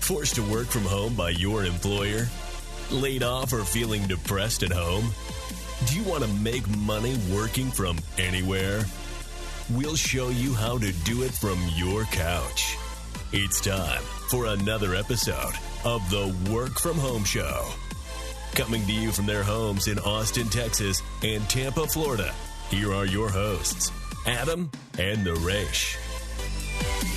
Forced to work from home by your employer? Laid off or feeling depressed at home? Do you want to make money working from anywhere? We'll show you how to do it from your couch. It's time for another episode of the Work From Home Show. Coming to you from their homes in Austin, Texas and Tampa, Florida, here are your hosts, Adam and Naresh.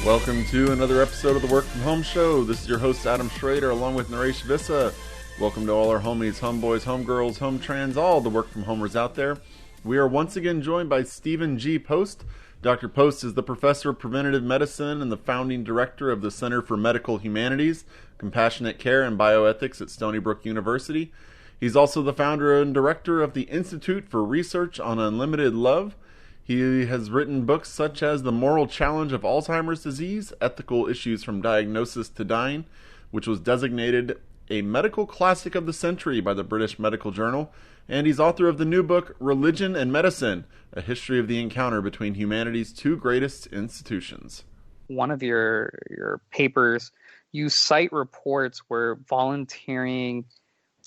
Welcome to another episode of the Work From Home Show. This is your host, Adam Schrader, along with Naresh Vissa. Welcome to all our homies, homeboys, homegirls, home trans, all the work from homers out there. We are once again joined by Stephen G. Post. Dr. Post is the professor of Preventive Medicine and the founding director of the Center for Medical Humanities, Compassionate Care, and Bioethics at Stony Brook University. He's also the founder and director of the Institute for Research on Unlimited Love. He has written books such as The Moral Challenge of Alzheimer's Disease, Ethical Issues from Diagnosis to Dying, which was designated a medical classic of the century by the British Medical Journal. And he's author of the new book, Religion and Medicine, A History of the Encounter Between Humanity's Two Greatest Institutions. One of your papers, you cite reports where volunteering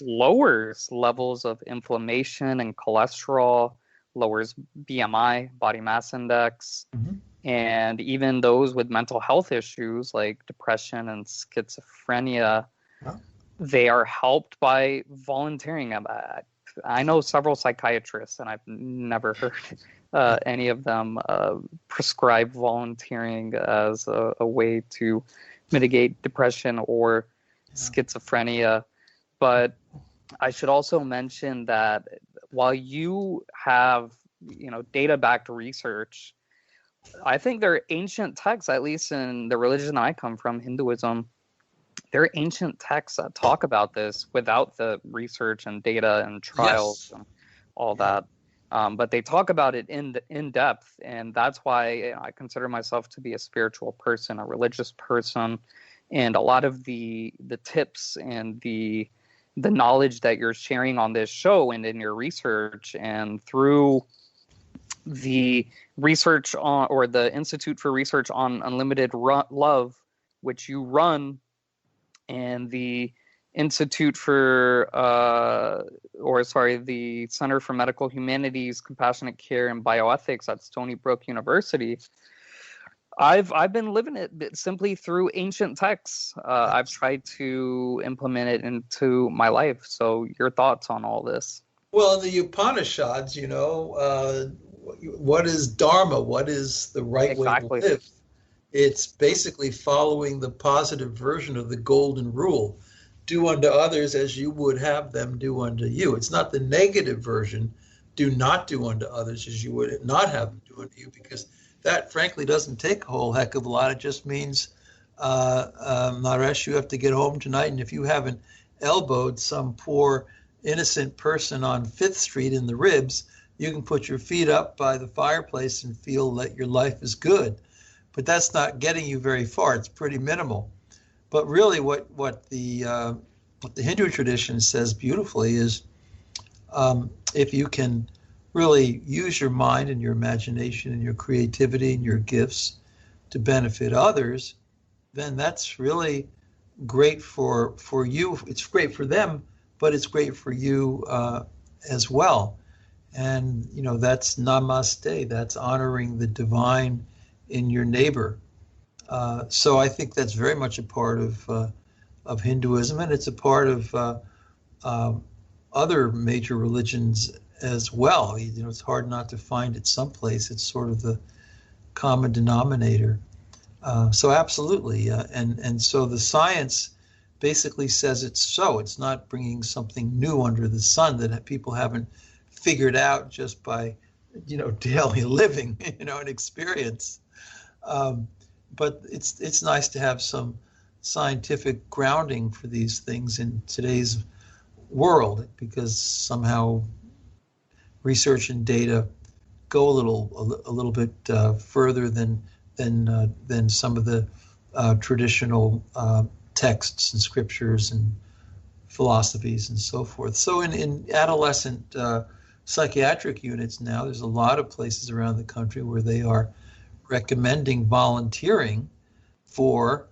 lowers levels of inflammation and cholesterol, lowers BMI, body mass index, and even those with mental health issues like depression and schizophrenia, they are helped by volunteering. I know several psychiatrists, and I've never heard any of them prescribe volunteering as a way to mitigate depression or schizophrenia. But I should also mention that while you have, data-backed research, I think there are ancient texts, at least in the religion I come from, Hinduism, there are ancient texts that talk about this without the research and data and trials and all that. But they talk about it in depth, and that's why I consider myself to be a spiritual person, a religious person, and a lot of the tips and the knowledge that you're sharing on this show and in your research and through the research on, or the Institute for Research on Unlimited Love, which you run, and the Institute for, the Center for Medical Humanities, Compassionate Care, and Bioethics at Stony Brook University. I've been living it simply through ancient texts. I've tried to implement it into my life. So your thoughts on all this? Well, the Upanishads, what is Dharma? What is the right way to live? It's basically following the positive version of the golden rule. Do unto others as you would have them do unto you. It's not the negative version. Do not do unto others as you would not have them do unto you, because that, frankly, doesn't take a whole heck of a lot. It just means, Naresh, you have to get home tonight, and if you haven't elbowed some poor, innocent person on 5th Street in the ribs, you can put your feet up by the fireplace and feel that your life is good. But that's not getting you very far. It's pretty minimal. But really what the Hindu tradition says beautifully is if you can really use your mind and your imagination and your creativity and your gifts to benefit others, then that's really great for you. It's great for them, but it's great for you as well. And, that's namaste. That's honoring the divine in your neighbor. So I think that's very much a part of Hinduism, and it's a part of other major religions as well. It's hard not to find it someplace. It's sort of the common denominator. So absolutely. And so the science basically says it's so. It's not bringing something new under the sun that people haven't figured out just by, daily living, and experience. But it's nice to have some scientific grounding for these things in today's world, because somehow research and data go a little bit further than some of the traditional texts and scriptures and philosophies and so forth. So in adolescent psychiatric units now, there's a lot of places around the country where they are recommending volunteering for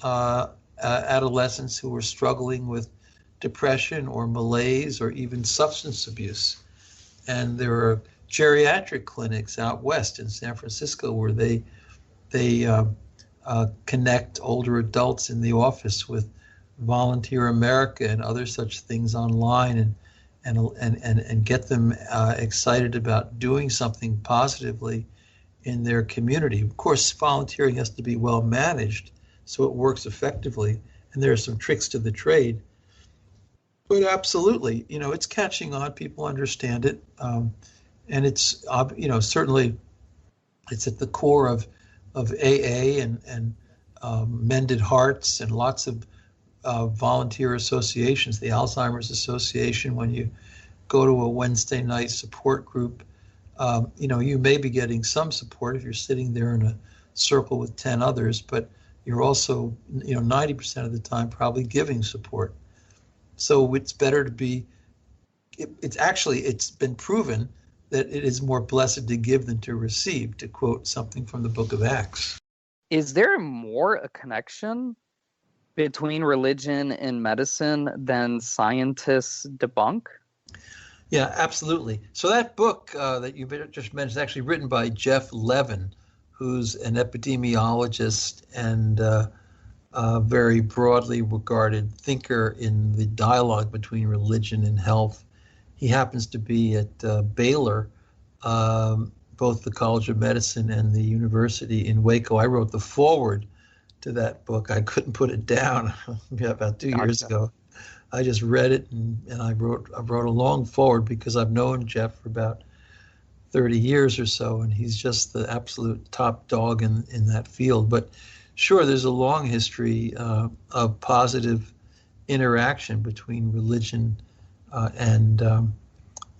adolescents who are struggling with depression or malaise or even substance abuse. And there are geriatric clinics out west in San Francisco where they connect older adults in the office with Volunteer America and other such things online, and get them excited about doing something positively in their community. Of course, volunteering has to be well managed so it works effectively, and there are some tricks to the trade. But absolutely, it's catching on. People understand it, and it's certainly it's at the core of AA and Mended Hearts and lots of volunteer associations. The Alzheimer's Association, when you go to a Wednesday night support group, you may be getting some support if you're sitting there in a circle with 10 others, but you're also 90% of the time probably giving support. So it's better to be, it's been proven that it is more blessed to give than to receive, to quote something from the book of Acts. Is there more a connection between religion and medicine than scientists debunk? Yeah, absolutely. So that book that you just mentioned is actually written by Jeff Levin, who's an epidemiologist and very broadly regarded thinker in the dialogue between religion and health. He happens to be at Baylor, both the College of Medicine and the university in Waco. I wrote the foreword to that book. I couldn't put it down about 2 years ago. I just read it and I wrote a long foreword because I've known Jeff for about 30 years or so, and he's just the absolute top dog in that field. But sure, there's a long history of positive interaction between religion and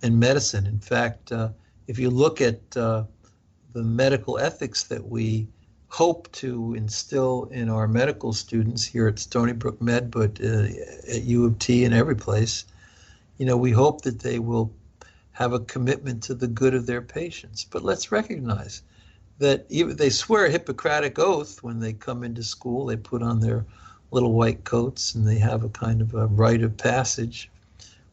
medicine. In fact, if you look at the medical ethics that we hope to instill in our medical students here at Stony Brook Med, but at U of T and every place, we hope that they will have a commitment to the good of their patients. But let's recognize that even they swear a Hippocratic oath when they come into school. They put on their little white coats and they have a kind of a rite of passage.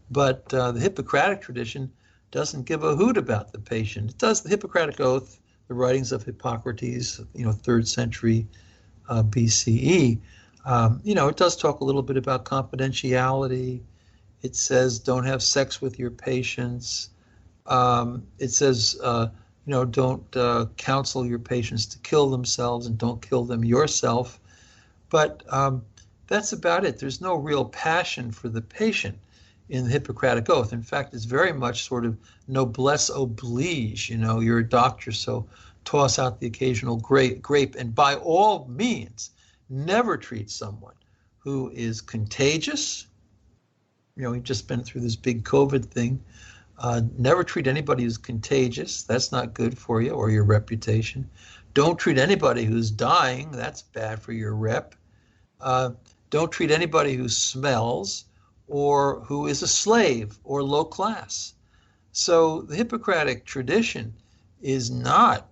But the Hippocratic tradition doesn't give a hoot about the patient. It does the Hippocratic oath, the writings of Hippocrates, 3rd century BCE. It does talk a little bit about confidentiality. It says don't have sex with your patients. It says don't counsel your patients to kill themselves, and don't kill them yourself. But that's about it. There's no real passion for the patient in the Hippocratic Oath. In fact, it's very much sort of noblesse oblige. You're a doctor, so toss out the occasional grape. And by all means, never treat someone who is contagious. We've just been through this big COVID thing. Never treat anybody who's contagious. That's not good for you or your reputation. Don't treat anybody who's dying. That's bad for your rep. Don't treat anybody who smells or who is a slave or low class. So the Hippocratic tradition is not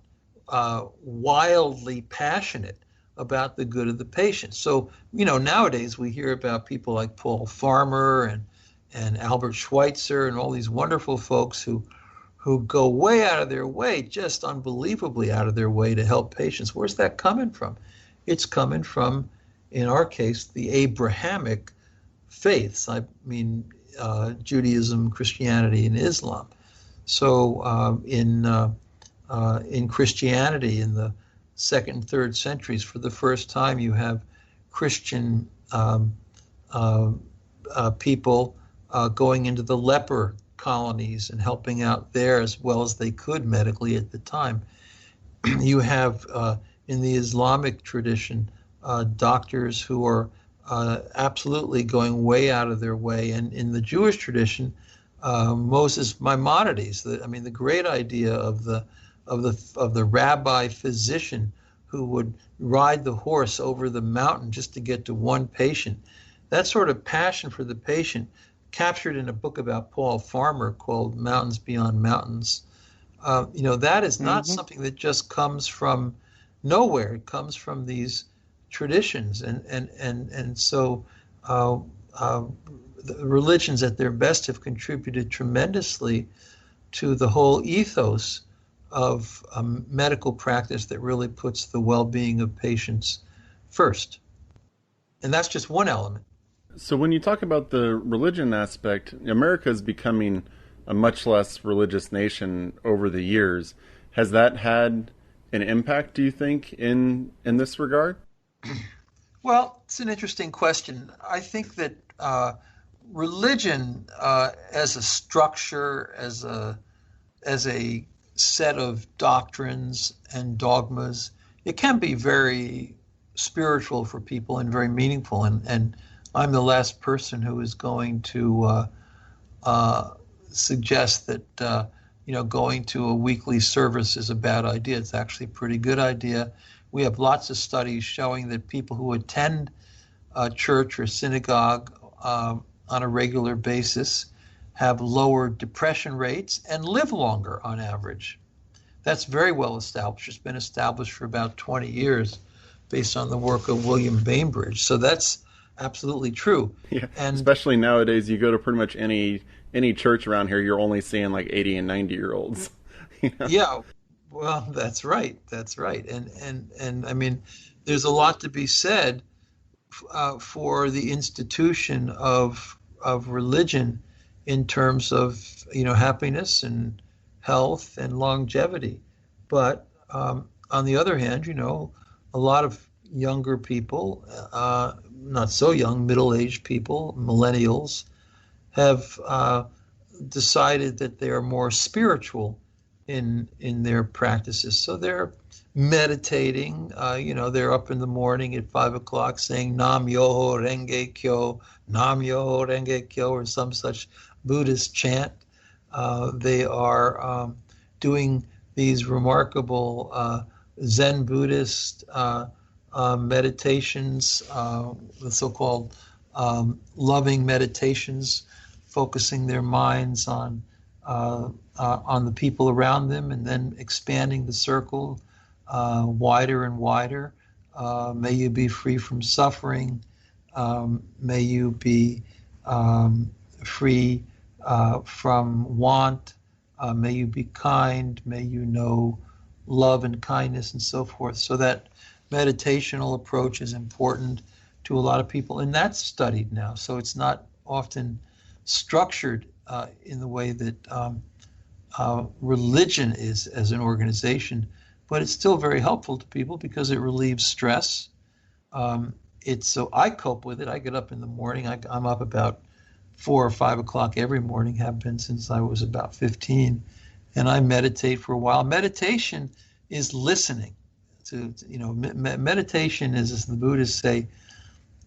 wildly passionate about the good of the patient. So, nowadays we hear about people like Paul Farmer and Albert Schweitzer and all these wonderful folks who go way out of their way, just unbelievably out of their way to help patients. Where's that coming from? It's coming from, in our case, the Abrahamic faiths. I mean, Judaism, Christianity, and Islam. So in Christianity, in the 2nd and 3rd centuries, for the first time, you have Christian people going into the leper colonies and helping out there as well as they could medically at the time. You have in the Islamic tradition doctors who are absolutely going way out of their way, and in the Jewish tradition, Moses Maimonides. The great idea of the rabbi physician who would ride the horse over the mountain just to get to one patient. That sort of passion for the patient, captured in a book about Paul Farmer called Mountains Beyond Mountains. That is not something that just comes from nowhere. It comes from these traditions, and so the religions at their best have contributed tremendously to the whole ethos of medical practice that really puts the well-being of patients first. And that's just one element. So when you talk about the religion aspect, America is becoming a much less religious nation over the years. Has that had an impact, do you think, in this regard? Well, it's an interesting question. I think that religion as a structure, as a set of doctrines and dogmas, it can be very spiritual for people and very meaningful. And I'm the last person who is going to suggest that going to a weekly service is a bad idea. It's actually a pretty good idea. We have lots of studies showing that people who attend church or synagogue on a regular basis have lower depression rates and live longer on average. That's very well established. It's been established for about 20 years based on the work of William Bainbridge. So that's absolutely true. Yeah, and especially nowadays, you go to pretty much any church around here, you're only seeing like 80 and 90-year-olds. Yeah, well, that's right. And I mean, there's a lot to be said for the institution of religion in terms of happiness and health and longevity. But on the other hand, a lot of younger people, not so young, middle-aged people, millennials, have decided that they are more spiritual in their practices. So they're meditating, they're up in the morning at 5 o'clock saying Nam Myoho Renge Kyo, Nam Myoho Renge Kyo, or some such Buddhist chant. They are doing these remarkable Zen Buddhist meditations, the so-called loving meditations, focusing their minds on the people around them, and then expanding the circle wider and wider. May you be free from suffering. May you be free from want. May you be kind. May you know love and kindness and so forth. So that meditational approach is important to a lot of people, and that's studied now. So it's not often structured in the way that religion is as an organization, but it's still very helpful to people because it relieves stress. So I cope with it. I get up in the morning. I'm up about 4 or 5 o'clock every morning, have been since I was about 15, and I meditate for a while. Meditation is listening to meditation is, as the Buddhists say,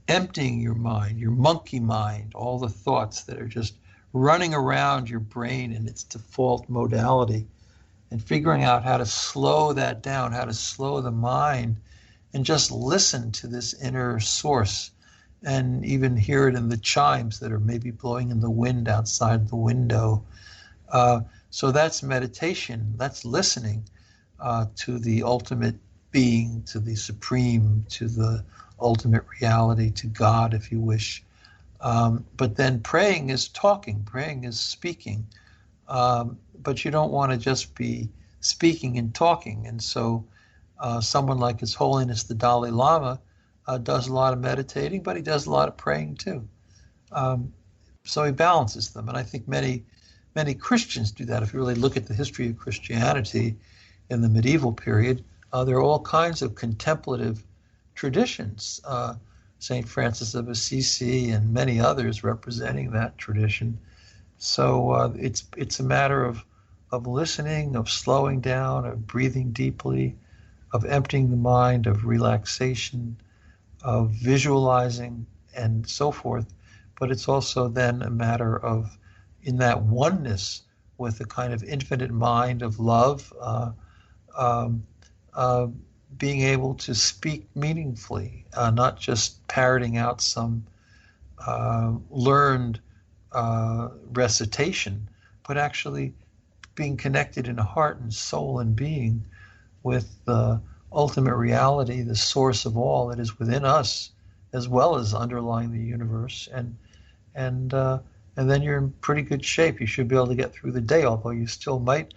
emptying your mind, your monkey mind, all the thoughts that are just running around your brain in its default modality, and figuring out how to slow that down, how to slow the mind, and just listen to this inner source, and even hear it in the chimes that are maybe blowing in the wind outside the window. So that's meditation. That's listening to the ultimate being, to the supreme, to the ultimate reality, to God, if you wish. But then praying is talking, praying is speaking. But you don't want to just be speaking and talking. And so someone like His Holiness the Dalai Lama does a lot of meditating, but he does a lot of praying too. So he balances them. And I think many Christians do that. If you really look at the history of Christianity in the medieval period, there are all kinds of contemplative traditions. St. Francis of Assisi and many others representing that tradition. So it's a matter of listening, of slowing down, of breathing deeply, of emptying the mind, of relaxation, of visualizing, and so forth. But it's also then a matter of, in that oneness with a kind of infinite mind of love, being able to speak meaningfully, not just parroting out some learned recitation, but actually being connected in heart and soul and being with ultimate reality, the source of all that is within us, as well as underlying the universe, and then you're in pretty good shape. You should be able to get through the day, although you still might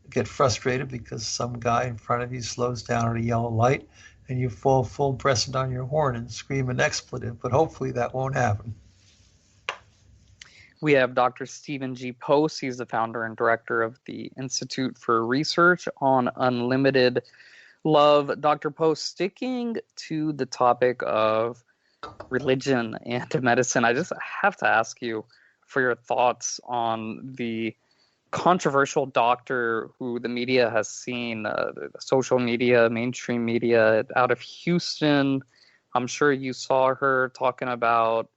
get frustrated because some guy in front of you slows down at a yellow light and you fall full-breasted on your horn and scream an expletive, but hopefully that won't happen. We have Dr. Stephen G. Post. He's the founder and director of the Institute for Research on Unlimited Love. Dr. Post, sticking to the topic of religion and medicine, I just have to ask you for your thoughts on the controversial doctor who the media has seen, social media, mainstream media out of Houston. I'm sure you saw her talking about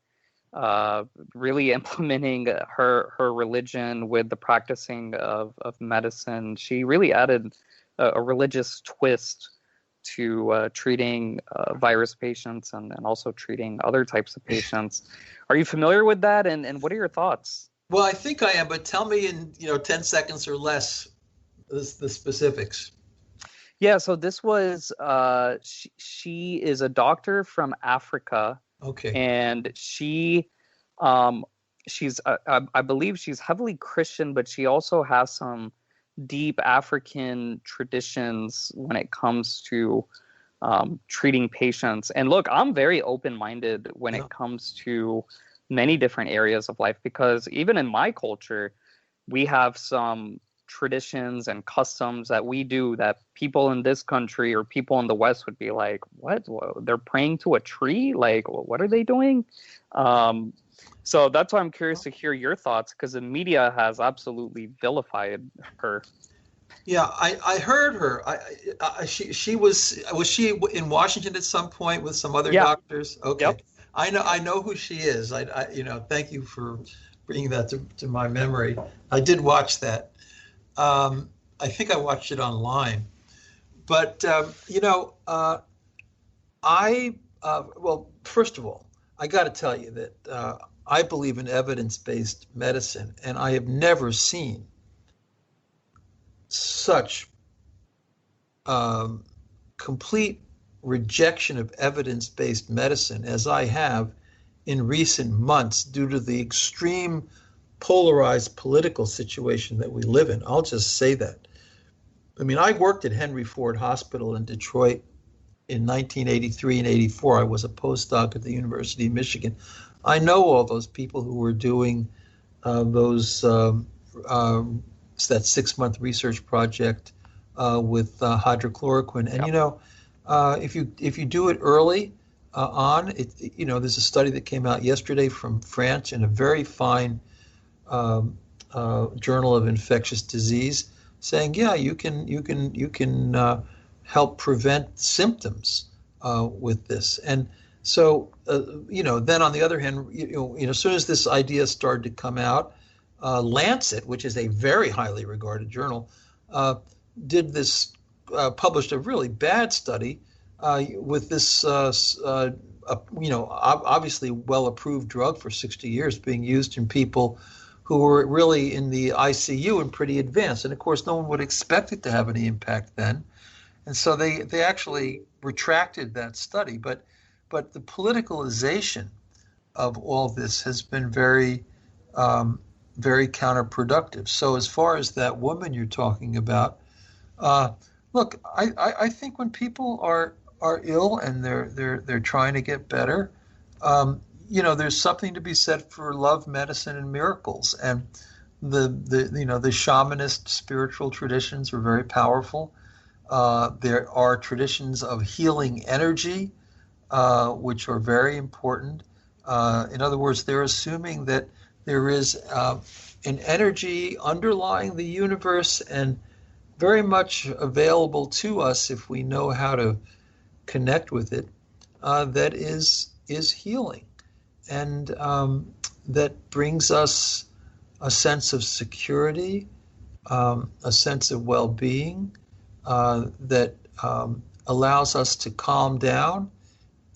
really implementing her religion with the practicing of medicine. She really added a religious twist to treating virus patients and also treating other types of patients. Are you familiar with that? And what are your thoughts? Well, I think I am, but tell me in 10 seconds or less the specifics. Yeah, so this was she is a doctor from Africa. Okay. And she's I believe she's heavily Christian, but she also has some deep African traditions when it comes to treating patients. And look, I'm very open-minded when it comes to many different areas of life, because even in my culture, we have some traditions and customs that we do that people in this country or people in the West would be like, what? They're praying to a tree? Like, what are they doing? So that's why I'm curious to hear your thoughts, because the media has absolutely vilified her. Yeah, I heard her. She was she in Washington at some point with some other doctors? Okay. Yep. I know who she is. I thank you for bringing that to my memory. I did watch that. I think I watched it online. But well, first of all, I got to tell you that I believe in evidence-based medicine, and I have never seen such complete rejection of evidence-based medicine as I have in recent months due to the extreme polarized political situation that we live in. I'll just say that. I mean, I worked at Henry Ford Hospital in Detroit in 1983 and 84. I was a postdoc at the University of Michigan. I know all those people who were doing that 6-month research project with hydrochloroquine. And if you do it early on, there's a study that came out yesterday from France in a very fine Journal of Infectious Disease, saying, you can help prevent symptoms with this. And so, then on the other hand, as soon as this idea started to come out, Lancet, which is a very highly regarded journal, published a really bad study with this, obviously well-approved drug for 60 years being used in people who were really in the ICU and pretty advanced. And of course, no one would expect it to have any impact then. And so they actually retracted that study. But the politicalization of all this has been very, very counterproductive. So as far as that woman you're talking about, look, I think when people are ill and they're trying to get better, there's something to be said for love, medicine, and miracles. And the shamanist spiritual traditions are very powerful. There are traditions of healing energy, which are very important. In other words, they're assuming that there is an energy underlying the universe and very much available to us if we know how to connect with it, that is healing. And that brings us a sense of security, a sense of well-being, that allows us to calm down,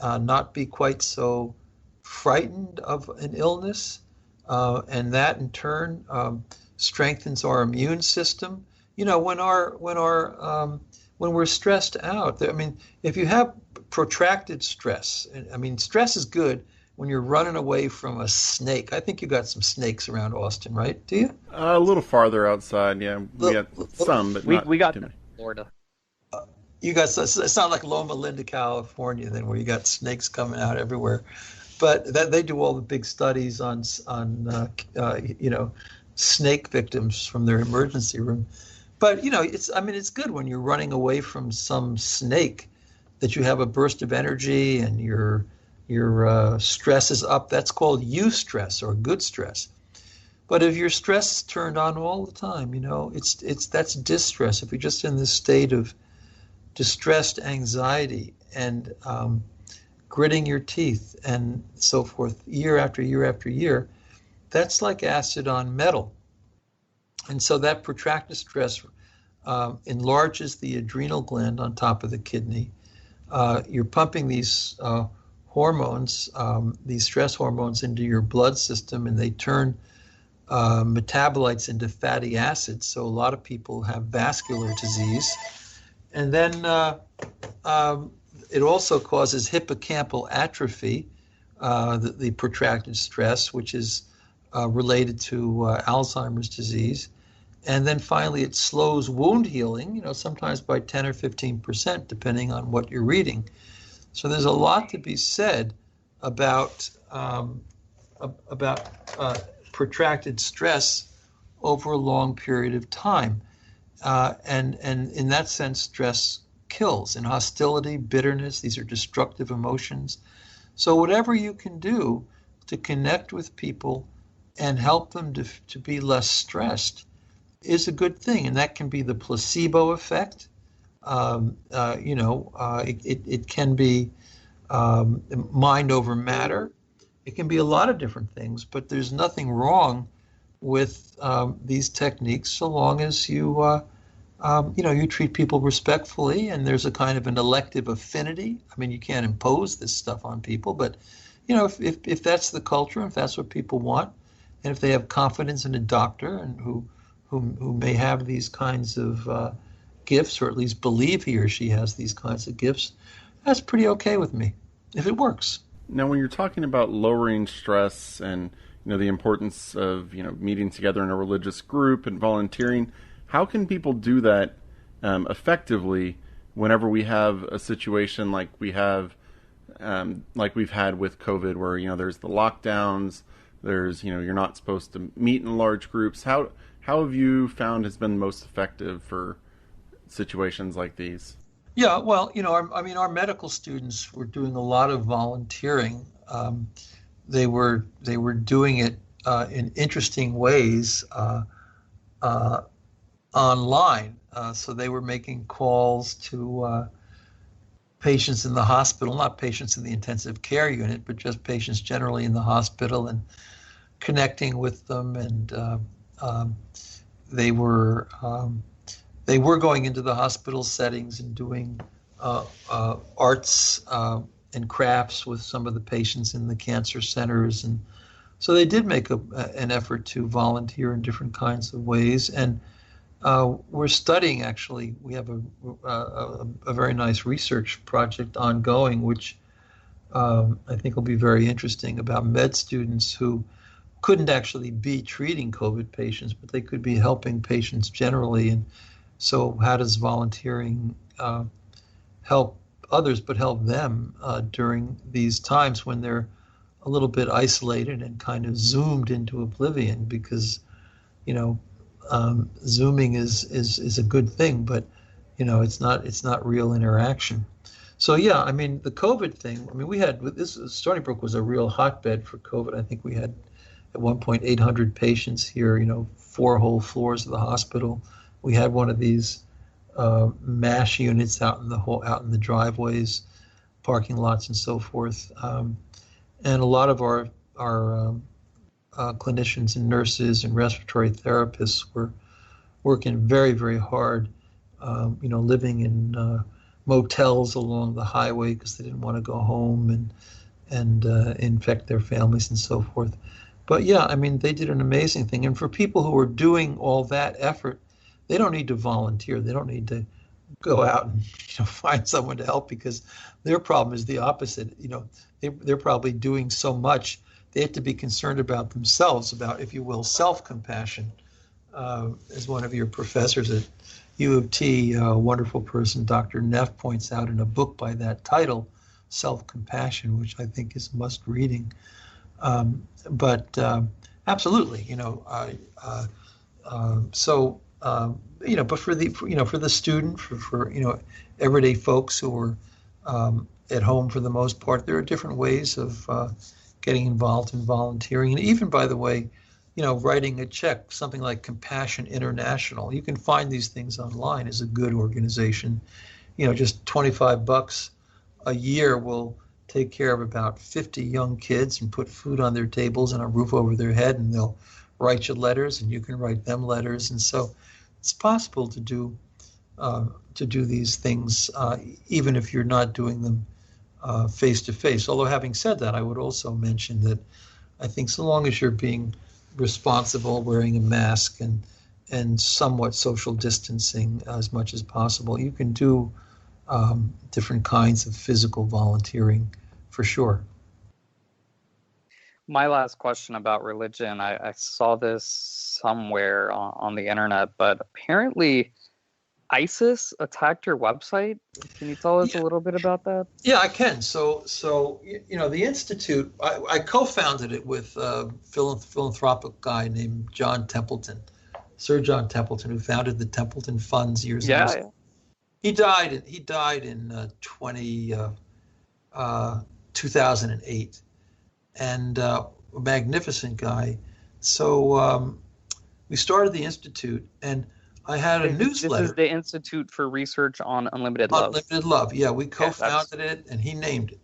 not be quite so frightened of an illness, and that in turn strengthens our immune system. When our when we're stressed out, I mean, if you have protracted stress, I mean, stress is good when you're running away from a snake. I think you got some snakes around Austin, right? Do you? A little farther outside, yeah. We got some, but not we got too many. Florida. You got, it's not like Loma Linda, California, then, where you got snakes coming out everywhere. But that they do all the big studies on you know, snake victims from their emergency room. But you know, it's good when you're running away from some snake that you have a burst of energy and your stress is up. That's called eustress, or good stress. But if your stress is turned on all the time, you know, that's distress. If you're just in this state of distressed anxiety and gritting your teeth and so forth, year after year after year, that's like acid on metal. And so that protracted stress enlarges the adrenal gland on top of the kidney. You're pumping these hormones, these stress hormones, into your blood system, and they turn metabolites into fatty acids. So a lot of people have vascular disease. And then it also causes hippocampal atrophy, the protracted stress, which is related to Alzheimer's disease. And then finally, it slows wound healing, you know, sometimes by 10 or 15%, depending on what you're reading. So there's a lot to be said about protracted stress over a long period of time. And in that sense, stress kills. And hostility, bitterness, these are destructive emotions. So whatever you can do to connect with people and help them to be less stressed is a good thing. And that can be the placebo effect. You know, it can be mind over matter. It can be a lot of different things, but there's nothing wrong with these techniques so long as you you know, you treat people respectfully, and there's a kind of an elective affinity. I mean, you can't impose this stuff on people, but you know, if that's the culture, if that's what people want, and if they have confidence in a doctor and who may have these kinds of gifts, or at least believe he or she has these kinds of gifts, that's pretty okay with me if it works. Now, when you're talking about lowering stress and, you know, the importance of, you know, meeting together in a religious group and volunteering, how can people do that effectively whenever we have a situation like we have, like we've had with COVID, where, you know, there's the lockdowns, there's, you know, you're not supposed to meet in large groups. How have you found has been most effective for situations like these? Yeah, well, you know, our medical students were doing a lot of volunteering. They were doing it in interesting ways online. So they were making calls to patients in the hospital, not patients in the intensive care unit, but just patients generally in the hospital, and connecting with them. And they were going into the hospital settings and doing arts and crafts with some of the patients in the cancer centers. And so they did make an effort to volunteer in different kinds of ways. And we're studying, actually, we have a very nice research project ongoing, which I think will be very interesting, about med students who couldn't actually be treating COVID patients, but they could be helping patients generally. And so how does volunteering help others, but help them during these times when they're a little bit isolated and kind of zoomed into oblivion? Because, you know, Zooming is a good thing, but, you know, it's not real interaction. So yeah, I mean, the COVID thing, I mean, we had Stony Brook was a real hotbed for COVID. I think we had at one point 800 patients here, you know, 4 whole floors of the hospital. We had one of these MASH units out in the driveways, parking lots, and so forth. And a lot of our clinicians and nurses and respiratory therapists were working very, very hard, you know, living in motels along the highway because they didn't want to go home and infect their families and so forth. But yeah, I mean, they did an amazing thing. And for people who are doing all that effort, they don't need to volunteer. They don't need to go out and find someone to help, because their problem is the opposite. They're probably doing so much, they have to be concerned about themselves, about, if you will, self-compassion. As one of your professors at U of T, a wonderful person, Dr. Neff, points out in a book by that title, Self-Compassion, which I think is must-reading. But absolutely, but for the student, for everyday folks who are at home for the most part, there are different ways of getting involved in volunteering. And even, by the way, writing a check, something like Compassion International, you can find these things online, is a good organization. Just $25 a year will take care of about 50 young kids and put food on their tables and a roof over their head, and they'll write you letters and you can write them letters. And so it's possible to do these things even if you're not doing them face to face. Although, having said that, I would also mention that I think so long as you're being responsible, wearing a mask and somewhat social distancing as much as possible, you can do different kinds of physical volunteering for sure. My last question about religion, I saw this somewhere on the internet, but apparently ISIS attacked your website. Can you tell us a little bit about that? Yeah, I can. So the Institute, I co-founded it with a philanthropic guy named John Templeton, Sir John Templeton, who founded the Templeton Funds years ago. Yeah. He died in 2008, and a magnificent guy. So we started the Institute, and I had a newsletter. This is the Institute for Research on Unlimited Love. Unlimited Love, yeah. We co-founded it, and he named it.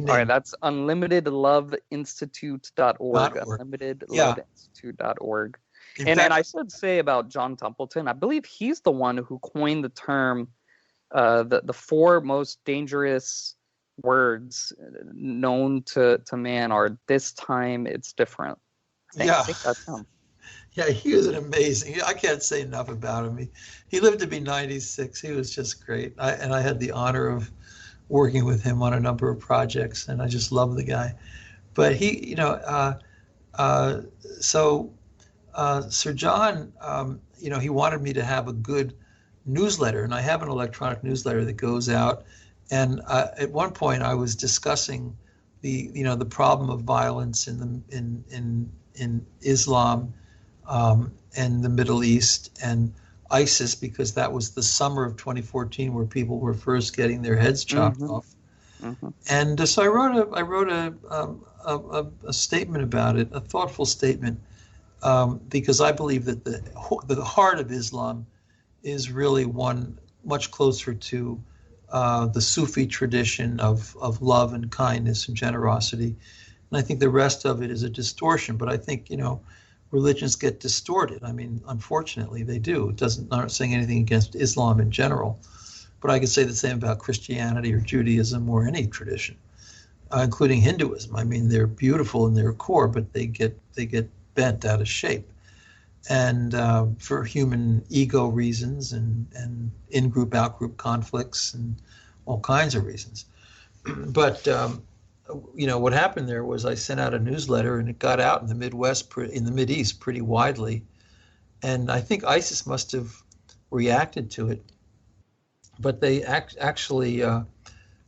All right, that's unlimitedloveinstitute.org. Unlimitedloveinstitute.org. And I should say about John Templeton, I believe he's the one who coined the term, the 4 most dangerous words known to man are "this time it's different." I think that's him. Yeah, he was an amazing. I can't say enough about him. He lived to be 96. He was just great. I had the honor of working with him on a number of projects, and I just love the guy. But he, Sir John, he wanted me to have a good newsletter, and I have an electronic newsletter that goes out. And at one point, I was discussing the problem of violence in Islam and the Middle East and ISIS, because that was the summer of 2014 where people were first getting their heads chopped off. Mm-hmm. And so I wrote a statement about it, a thoughtful statement, because I believe that the heart of Islam is really one much closer to the Sufi tradition of love and kindness and generosity. And I think the rest of it is a distortion. But I think, religions get distorted. I mean, unfortunately, they do. I'm not saying anything against Islam in general, but I could say the same about Christianity or Judaism or any tradition, including Hinduism. I mean, they're beautiful in their core, but they get bent out of shape. And for human ego reasons and in-group, out-group conflicts and all kinds of reasons. But, what happened there was I sent out a newsletter, and it got out in the Midwest, in the Mideast pretty widely. And I think ISIS must have reacted to it. But they actually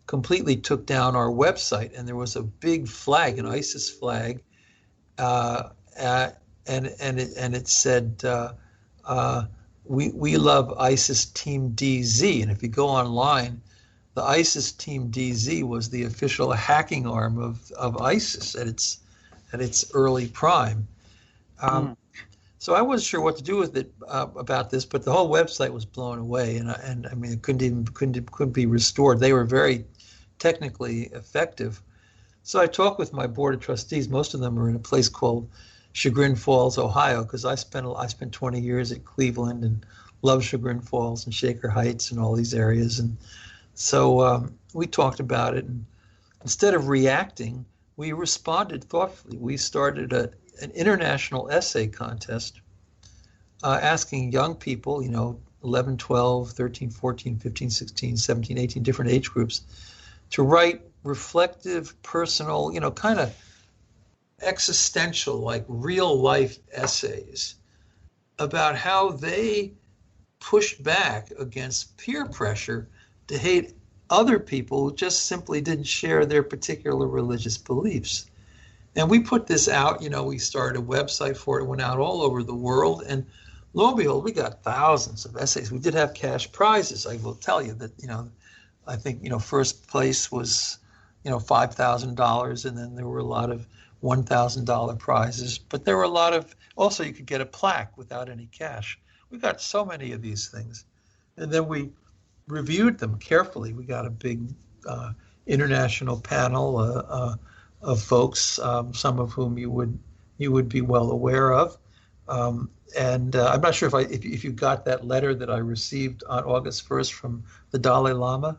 completely took down our website, and there was a big flag, an ISIS flag, and it said, we love ISIS Team DZ. And if you go online, the ISIS Team DZ was the official hacking arm of ISIS at its early prime. So I wasn't sure what to do with it about this, but the whole website was blown away, and I mean, it couldn't be restored. They were very technically effective. So I talked with my board of trustees. Most of them are in a place called Chagrin Falls, Ohio, because I spent 20 years at Cleveland and love Chagrin Falls and Shaker Heights and all these areas. And so we talked about it, and instead of reacting, we responded thoughtfully. We started an international essay contest asking young people, 11, 12, 13, 14, 15, 16, 17, 18 different age groups to write reflective, personal, kind of existential, like real life essays about how they pushed back against peer pressure to hate other people who just simply didn't share their particular religious beliefs. And we put this out, we started a website for it, went out all over the world, and lo and behold, we got thousands of essays. We did have cash prizes. I will tell you that, I think, first place was, $5,000, and then there were a lot of $1,000 prizes, but there were a lot of, also you could get a plaque without any cash. We got so many of these things. And then we reviewed them carefully. We got a big international panel of folks, some of whom you would be well aware of. And I'm not sure if you got that letter that I received on August 1st from the Dalai Lama.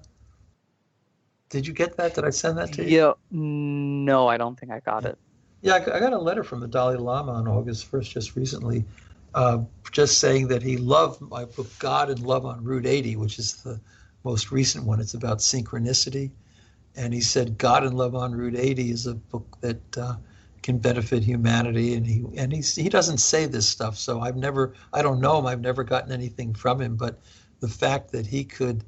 Did you get that? Did I send that to you? Yeah, no, I don't think I got it. Yeah, I got a letter from the Dalai Lama on August 1st just recently, just saying that he loved my book, God and Love on Route 80, which is the most recent one. It's about synchronicity. And he said, God and Love on Route 80 is a book that can benefit humanity. And he doesn't say this stuff, so I don't know him. I've never gotten anything from him. But the fact that he could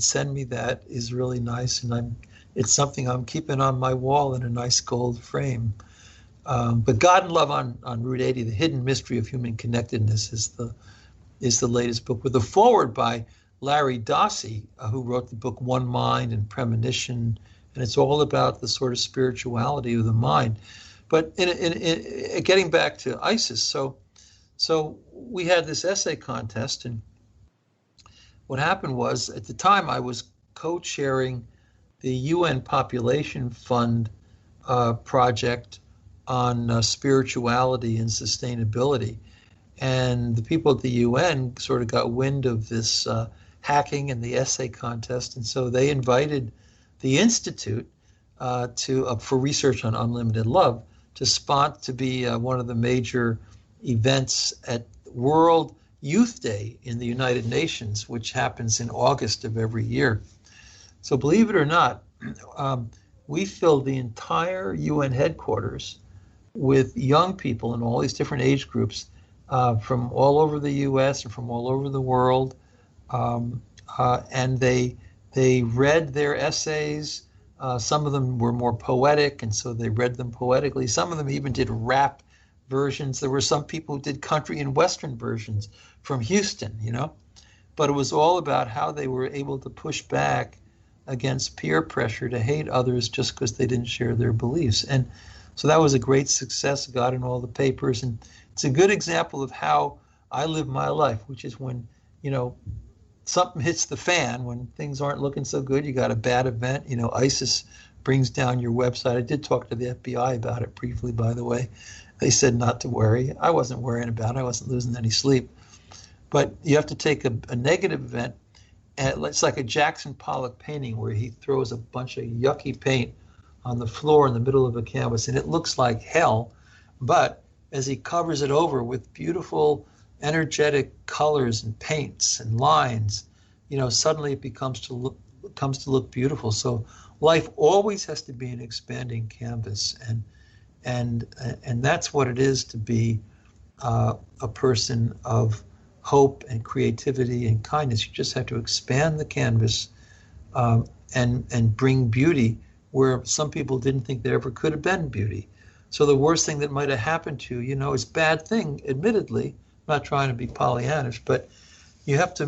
send me that is really nice. And it's something I'm keeping on my wall in a nice gold frame. But God and Love on Route 80, The Hidden Mystery of Human Connectedness is the latest book with a foreword by Larry Dossey, who wrote the book One Mind and Premonition, and it's all about the sort of spirituality of the mind. But in getting back to ISIS, so we had this essay contest, and what happened was, at the time I was co-chairing the UN Population Fund project on spirituality and sustainability. And the people at the UN sort of got wind of this hacking and the essay contest, and so they invited the Institute for Research on Unlimited Love to be one of the major events at World Youth Day in the United Nations, which happens in August of every year. So believe it or not, we filled the entire UN headquarters with young people in all these different age groups from all over the US and from all over the world. And they read their essays. Some of them were more poetic, and so they read them poetically. Some of them even did rap versions. There were some people who did country and western versions from Houston, But it was all about how they were able to push back against peer pressure to hate others just because they didn't share their beliefs. And so that was a great success, got in all the papers. And it's a good example of how I live my life, which is when, something hits the fan, when things aren't looking so good, you got a bad event, ISIS brings down your website. I did talk to the FBI about it briefly, by the way. They said not to worry. I wasn't worrying about it. I wasn't losing any sleep. But you have to take a negative event, and it's like a Jackson Pollock painting where he throws a bunch of yucky paint on the floor in the middle of a canvas, and it looks like hell. But as he covers it over with beautiful, energetic colors and paints and lines, suddenly it comes to look beautiful. So life always has to be an expanding canvas, and that's what it is to be a person of hope and creativity and kindness. You just have to expand the canvas and bring beauty where some people didn't think there ever could have been beauty. So the worst thing that might have happened to you, is a bad thing, admittedly. I'm not trying to be Pollyannish, but you have to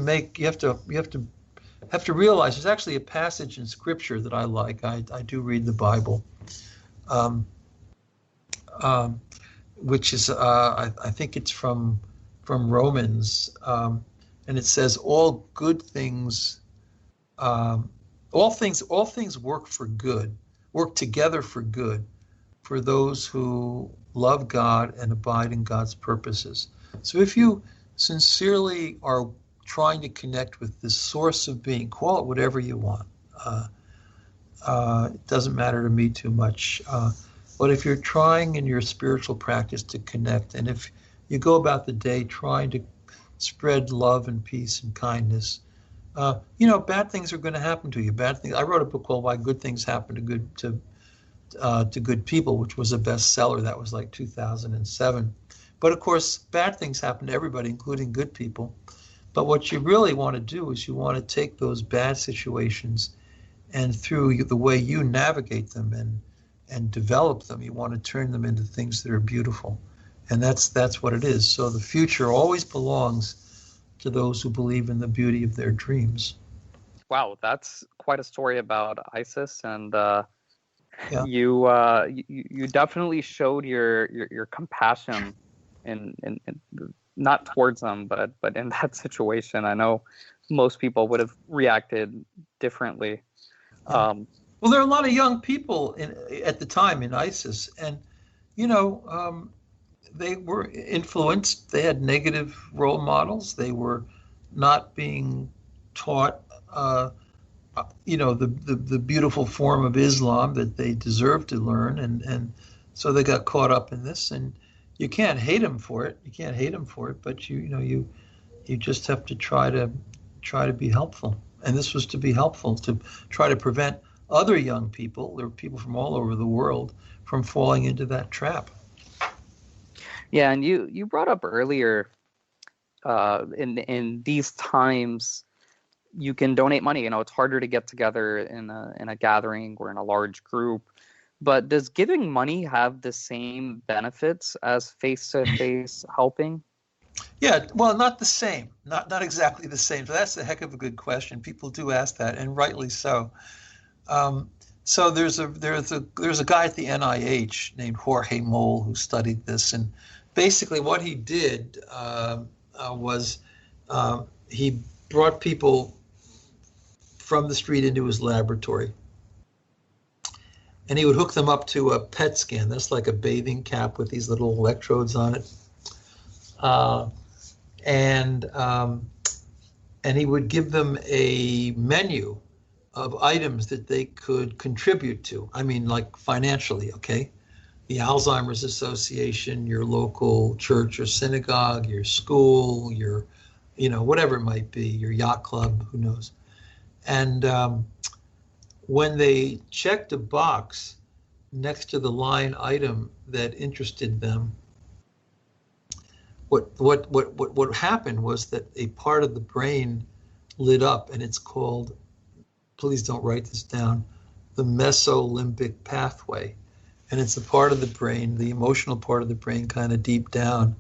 realize there's actually a passage in Scripture that I like. I do read the Bible, which is I think it's from Romans, and it says all things work together for good for those who love God and abide in God's purposes. So if you sincerely are trying to connect with this source of being, call it whatever you want. It doesn't matter to me too much. But if you're trying in your spiritual practice to connect, and if you go about the day trying spread love and peace and kindness. Bad things are going to happen to you. Bad things. I wrote a book called Why Good Things Happen to Good People, which was a bestseller. That was like 2007. But of course, bad things happen to everybody, including good people. But what you really want to do is you want to take those bad situations, and through the way you navigate them and develop them, you want to turn them into things that are beautiful. And that's what it is. So the future always belongs to those who believe in the beauty of their dreams. Wow, that's quite a story about ISIS, and Yeah. you definitely showed your compassion in not towards them, but in that situation. I know most people would have reacted differently. Yeah. Well, there are a lot of young people at the time in ISIS, and they were influenced. They had negative role models. They were not being taught, the beautiful form of Islam that they deserved to learn, and so they got caught up in this. And you can't hate them for it. You can't hate them for it, but you just have to try to be helpful. And this was to be helpful, to try to prevent other young people, there were people from all over the world, from falling into that trap. Yeah, and you brought up earlier, in these times, you can donate money. It's harder to get together in a gathering or in a large group. But does giving money have the same benefits as face-to-face helping? Yeah, well, not the same, not exactly the same. So that's a heck of a good question. People do ask that, and rightly so. So there's a guy at the NIH named Jorge Moll who studied this, and basically what he did was he brought people from the street into his laboratory, and he would hook them up to a PET scan. That's like a bathing cap with these little electrodes on it. And he would give them a menu of items that they could contribute to. I mean, like financially, okay? The Alzheimer's Association, your local church or synagogue, your school, your, whatever it might be, your yacht club, who knows? And when they checked a box next to the line item that interested them, what happened was that a part of the brain lit up, and it's called, please don't write this down, the mesolimbic pathway. And it's a part of the brain, the emotional part of the brain, kind of deep down,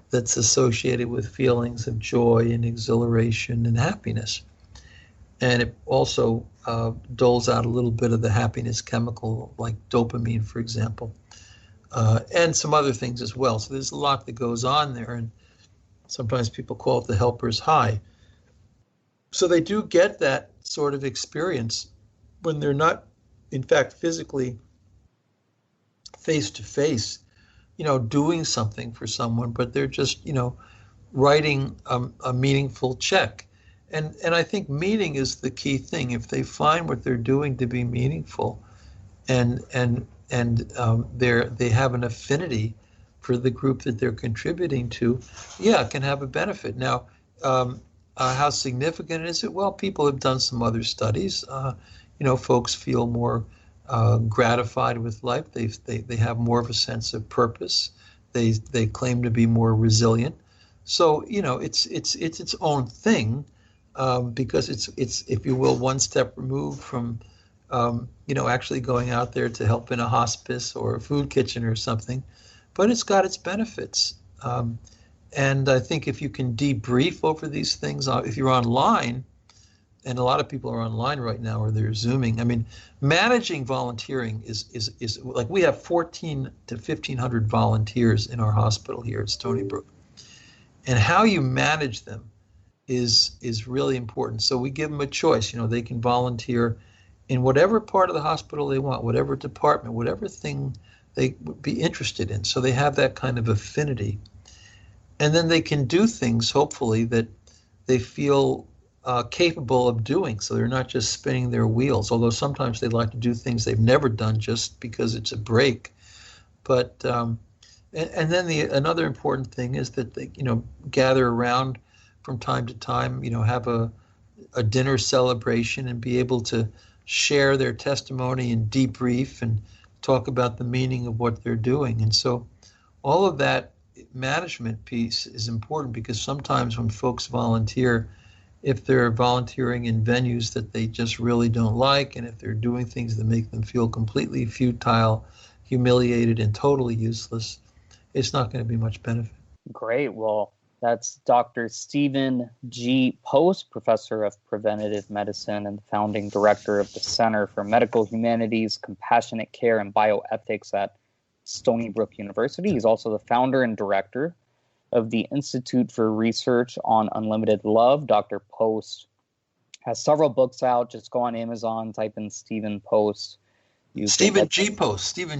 that's associated with feelings of joy and exhilaration and happiness. And it also doles out a little bit of the happiness chemical, like dopamine, for example. And some other things as well. So there's a lot that goes on there, and sometimes people call it the helper's high. So they do get that sort of experience when they're not, in fact, physically face-to-face, doing something for someone, but they're just, writing a meaningful check. And I think meaning is the key thing. If they find what they're doing to be meaningful, and they have an affinity for the group that they're contributing to, yeah, it can have a benefit. Now, how significant is it? Well, people have done some other studies. Folks feel more gratified with life. They have more of a sense of purpose. They claim to be more resilient. So it's its own thing, because it's if you will, one step removed from actually going out there to help in a hospice or a food kitchen or something, but it's got its benefits. And I think if you can debrief over these things, if you're online, and a lot of people are online right now, or they're Zooming. I mean, managing volunteering is like, we have 1,400 to 1,500 volunteers in our hospital here at Stony Brook, and how you manage them is really important. So we give them a choice. They can volunteer in whatever part of the hospital they want, whatever department, whatever thing they would be interested in. So they have that kind of affinity. And then they can do things, hopefully, that they feel capable of doing. So they're not just spinning their wheels, although sometimes they like to do things they've never done just because it's a break. But and then another important thing is that they gather around from time to time, have a dinner celebration and be able to share their testimony and debrief and talk about the meaning of what they're doing. And so all of that management piece is important, because sometimes when folks volunteer, if they're volunteering in venues that they just really don't like, and if they're doing things that make them feel completely futile, humiliated, and totally useless, it's not going to be much benefit. Great. Well, that's Dr. Stephen G. Post, Professor of Preventive Medicine and founding director of the Center for Medical Humanities, Compassionate Care, and Bioethics at Stony Brook University. He's also the founder and director of the Institute for Research on Unlimited Love. Dr. Post has several books out. Just go on Amazon, type in Stephen Post. Stephen G. Post. You'll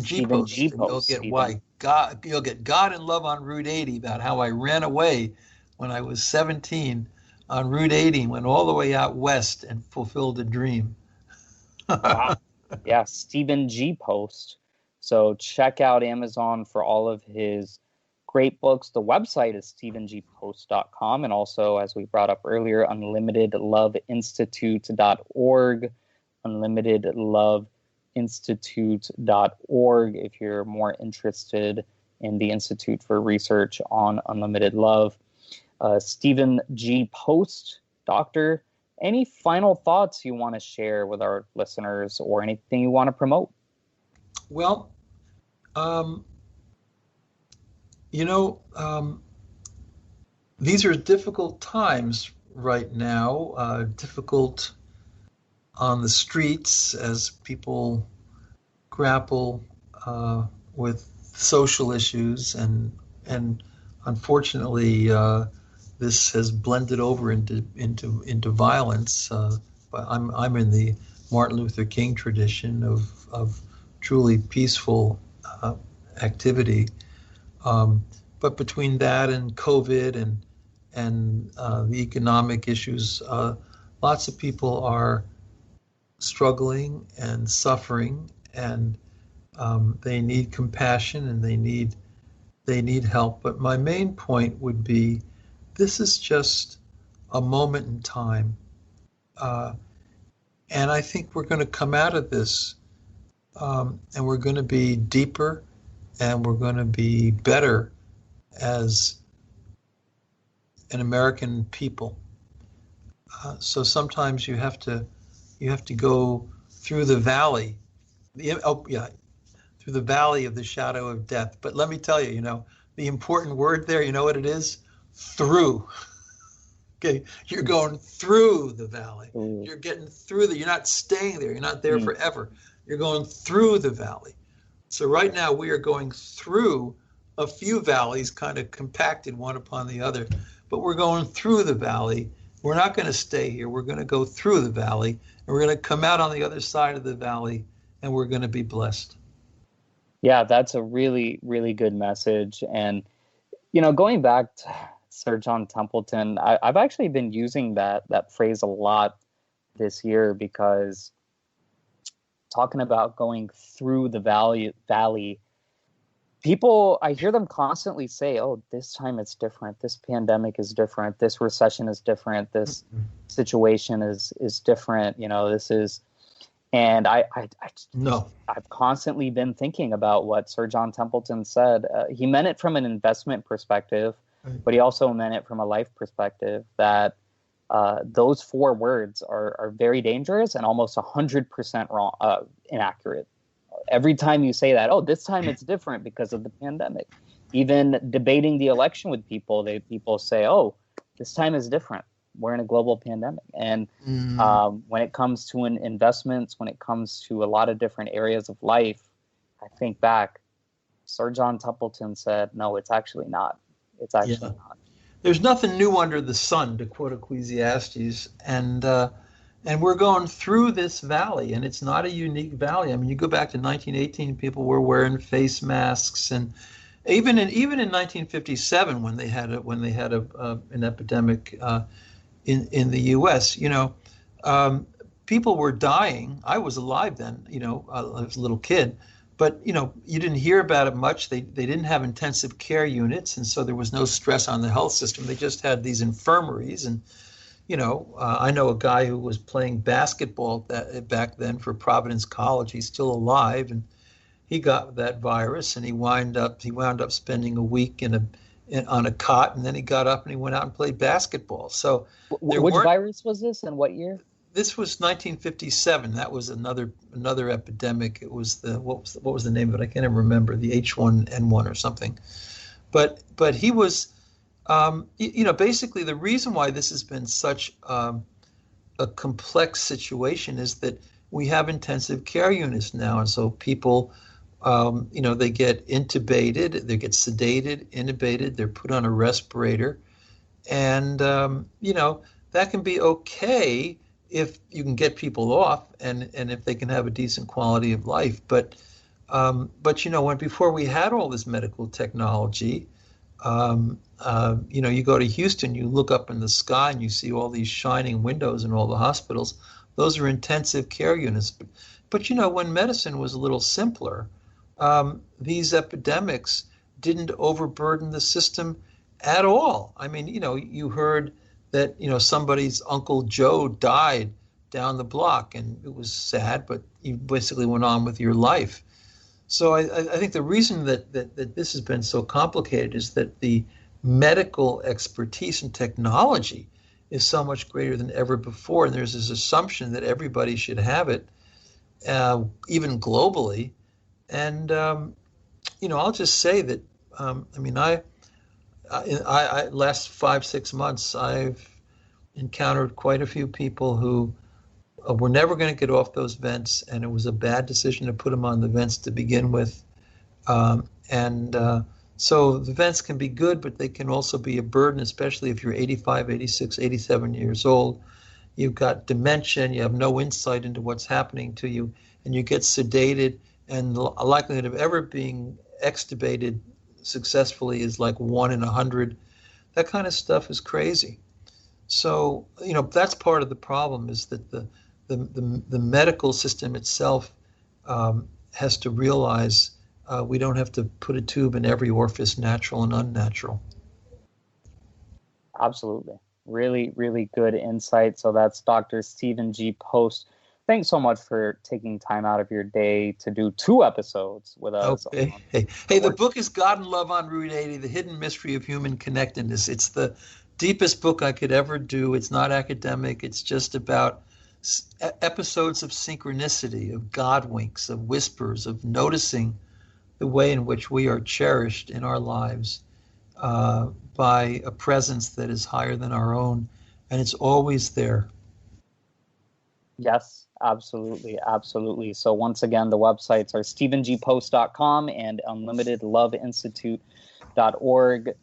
get God and Love on Route 80, about how I ran away when I was 17 on Route 80, went all the way out west and fulfilled a dream. Wow. Yeah, Stephen G. Post. So check out Amazon for all of his great books. The website is stephengpost.com, and also, as we brought up earlier, unlimitedloveinstitute.org, unlimitedloveinstitute.org if you're more interested in the Institute for Research on Unlimited Love. Stephen G. Post, doctor, any final thoughts you want to share with our listeners, or anything you want to promote? Well, these are difficult times right now, difficult on the streets as people grapple with social issues, and unfortunately this has blended over into violence. But I'm in the Martin Luther King tradition of truly peaceful activity. But between that and COVID and the economic issues, lots of people are struggling and suffering, and they need compassion and they need help. But my main point would be, this is just a moment in time, and I think we're going to come out of this, and we're going to be deeper, and we're going to be better as an American people. So sometimes you have to go through the valley, through the valley of the shadow of death. But let me tell you, the important word there, you know what it is? Through. Okay, you're going through the valley. You're getting through you're not staying there. You're not there forever. You're going through the valley. So right now we are going through a few valleys, kind of compacted one upon the other, but we're going through the valley. We're not going to stay here. We're going to go through the valley, and we're going to come out on the other side of the valley, and we're going to be blessed. Yeah, that's a really, really good message. And, going back to Sir John Templeton, I've actually been using that phrase a lot this year, because talking about going through the valley, people, I hear them constantly say, oh, this time it's different. This pandemic is different. This recession is different. This situation is different. This is, and I've constantly been thinking about what Sir John Templeton said. He meant it from an investment perspective, but he also meant it from a life perspective, that those four words are very dangerous and almost 100% wrong, inaccurate. Every time you say that, oh, this time it's different because of the pandemic. Even debating the election with people, people say, oh, this time is different. We're in a global pandemic. And when it comes to investments, when it comes to a lot of different areas of life, I think back, Sir John Templeton said, no, it's actually not. It's actually not. There's nothing new under the sun, to quote Ecclesiastes, and we're going through this valley, and it's not a unique valley. I mean, you go back to 1918, people were wearing face masks, and even in 1957, when they had an epidemic in the U.S., people were dying. I was alive then, I was a little kid, But, you didn't hear about it much. They didn't have intensive care units, and so there was no stress on the health system. They just had these infirmaries. And, I know a guy who was playing basketball back then for Providence College. He's still alive, and he got that virus, and he wound up spending a week on a cot, and then he got up and he went out and played basketball. So which virus was this and what year? This was 1957. That was another epidemic. It was what was the name of it? I can't even remember. The H1N1 or something. But he was, basically the reason why this has been such a complex situation is that we have intensive care units now, and so people, they get intubated, they get sedated, intubated, they're put on a respirator, and that can be okay if you can get people off and if they can have a decent quality of life. But before we had all this medical technology, you go to Houston, you look up in the sky and you see all these shining windows in all the hospitals. Those are intensive care units. But when medicine was a little simpler, these epidemics didn't overburden the system at all. I mean, you heard that somebody's Uncle Joe died down the block, and it was sad, but you basically went on with your life. So I think the reason that this has been so complicated is that the medical expertise and technology is so much greater than ever before, and there's this assumption that everybody should have it, even globally. And I'll just say that I last 5-6 months, I've encountered quite a few people who were never going to get off those vents, and it was a bad decision to put them on the vents to begin with. So the vents can be good, but they can also be a burden, especially if you're 85, 86, 87 years old. You've got dementia, and you have no insight into what's happening to you, and you get sedated, and the likelihood of ever being extubated successfully is like 1 in 100. That kind of stuff is crazy. So that's part of the problem, is that the medical system itself has to realize we don't have to put a tube in every orifice, natural and unnatural. Absolutely. Really, really good insight. So that's Dr. Stephen G. Post. Thanks so much for taking time out of your day to do 2 episodes with us. Okay. Hey, the book is God and Love on Route 80, The Hidden Mystery of Human Connectedness. It's the deepest book I could ever do. It's not academic. It's just about episodes of synchronicity, of God winks, of whispers, of noticing the way in which we are cherished in our lives by a presence that is higher than our own, and it's always there. Yes, absolutely, absolutely. So once again, the websites are stephengpost.com and unlimitedloveinstitute.org.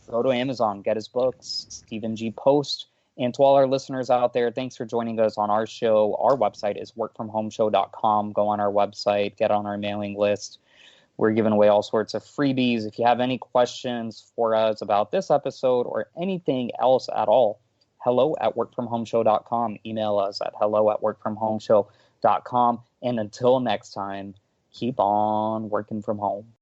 Go to Amazon, get his books, Stephen G. Post. And to all our listeners out there, thanks for joining us on our show. Our website is workfromhomeshow.com. Go on our website, get on our mailing list. We're giving away all sorts of freebies. If you have any questions for us about this episode or anything else at all, hello@workfromhomeshow.com. Email us at hello@workfromhomeshow.com. And until next time, keep on working from home.